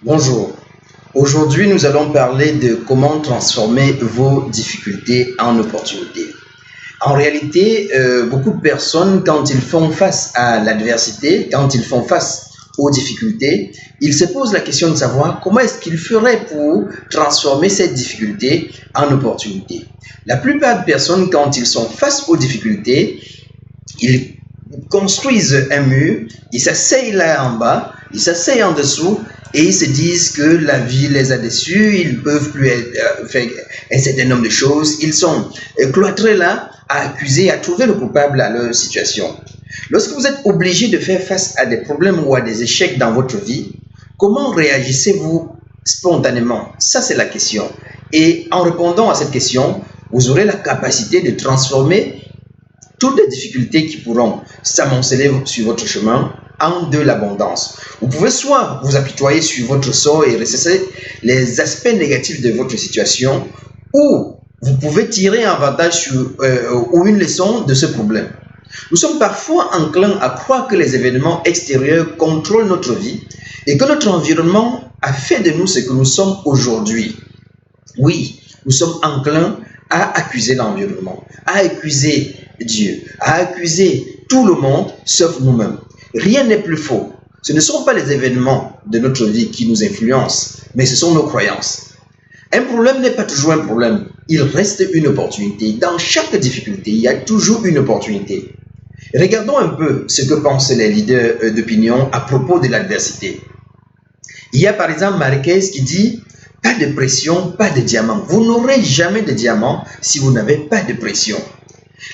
Bonjour, aujourd'hui nous allons parler de comment transformer vos difficultés en opportunités. En réalité, beaucoup de personnes, quand ils font face à l'adversité, quand ils font face aux difficultés, ils se posent la question de savoir comment est-ce qu'ils feraient pour transformer cette difficulté en opportunité. La plupart des personnes, quand ils sont face aux difficultés, ils construisent un mur, ils s'asseyent là en bas, ils s'asseyent en dessous et ils se disent que la vie les a déçus, ils ne peuvent plus faire un certain nombre de choses, ils sont cloîtrés là à accuser, à trouver le coupable à leur situation. Lorsque vous êtes obligé de faire face à des problèmes ou à des échecs dans votre vie, comment réagissez-vous spontanément? Ça, c'est la question. Et en répondant à cette question, vous aurez la capacité de transformer toutes les difficultés qui pourront s'amonceler sur votre chemin en de l'abondance. Vous pouvez soit vous apitoyer sur votre sort et ressasser les aspects négatifs de votre situation, ou vous pouvez tirer un avantage ou une leçon de ce problème. Nous sommes parfois enclins à croire que les événements extérieurs contrôlent notre vie et que notre environnement a fait de nous ce que nous sommes aujourd'hui. Oui, nous sommes enclins à accuser l'environnement, à accuser Dieu, à accuser tout le monde sauf nous-mêmes. Rien n'est plus faux. Ce ne sont pas les événements de notre vie qui nous influencent, mais ce sont nos croyances. Un problème n'est pas toujours un problème, il reste une opportunité. Dans chaque difficulté, il y a toujours une opportunité. Regardons un peu ce que pensent les leaders d'opinion à propos de l'adversité. Il y a par exemple Marquez qui dit « Pas de pression, pas de diamant. Vous n'aurez jamais de diamant si vous n'avez pas de pression. »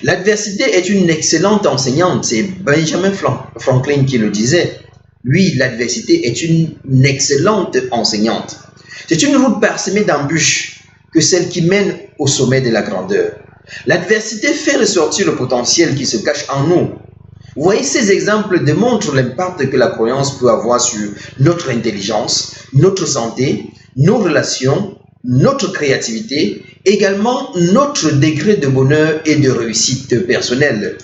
L'adversité est une excellente enseignante, c'est Benjamin Franklin qui le disait. Oui, l'adversité est une excellente enseignante. C'est une route parsemée d'embûches que celle qui mène au sommet de la grandeur. L'adversité fait ressortir le potentiel qui se cache en nous. Vous voyez, ces exemples démontrent l'impact que la croyance peut avoir sur notre intelligence, notre santé, nos relations, notre créativité, également notre degré de bonheur et de réussite personnelle.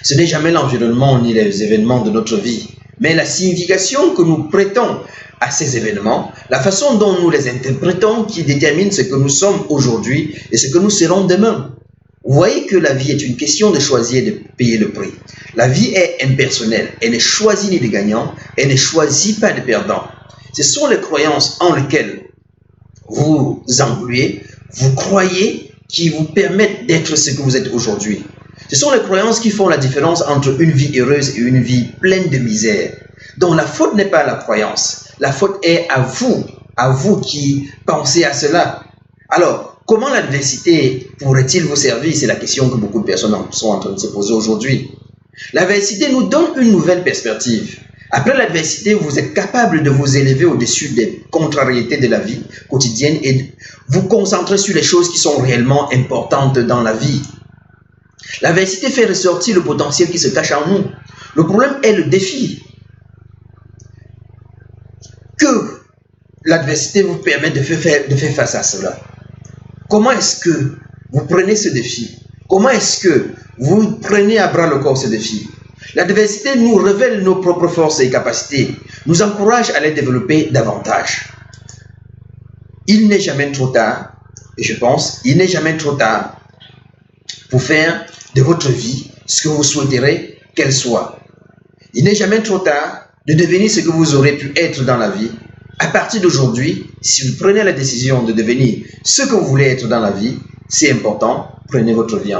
Ce n'est jamais l'environnement ni les événements de notre vie, mais la signification que nous prêtons à ces événements, la façon dont nous les interprétons qui détermine ce que nous sommes aujourd'hui et ce que nous serons demain. Vous voyez que la vie est une question de choisir et de payer le prix. La vie est impersonnelle, elle ne choisit ni de gagnants, elle ne choisit pas de perdants. Ce sont les croyances en lesquelles vous engluez, vous croyez, qui vous permettent d'être ce que vous êtes aujourd'hui. Ce sont les croyances qui font la différence entre une vie heureuse et une vie pleine de misère. Donc la faute n'est pas à la croyance, la faute est à vous qui pensez à cela. Alors, comment l'adversité pourrait-il vous servir? C'est la question que beaucoup de personnes sont en train de se poser aujourd'hui. L'adversité nous donne une nouvelle perspective. Après l'adversité, vous êtes capable de vous élever au-dessus des contrariétés de la vie quotidienne et vous concentrer sur les choses qui sont réellement importantes dans la vie. L'adversité fait ressortir le potentiel qui se cache en nous. Le problème est le défi. Que l'adversité vous permet de faire face à cela. Comment est-ce que vous prenez ce défi? Comment est-ce que vous prenez à bras le corps ce défi? L'adversité nous révèle nos propres forces et capacités, nous encourage à les développer davantage. Il n'est jamais trop tard, et je pense, il n'est jamais trop tard pour faire de votre vie ce que vous souhaiterez qu'elle soit. Il n'est jamais trop tard de devenir ce que vous aurez pu être dans la vie. À partir d'aujourd'hui, si vous prenez la décision de devenir ce que vous voulez être dans la vie, c'est important, prenez votre vie en main.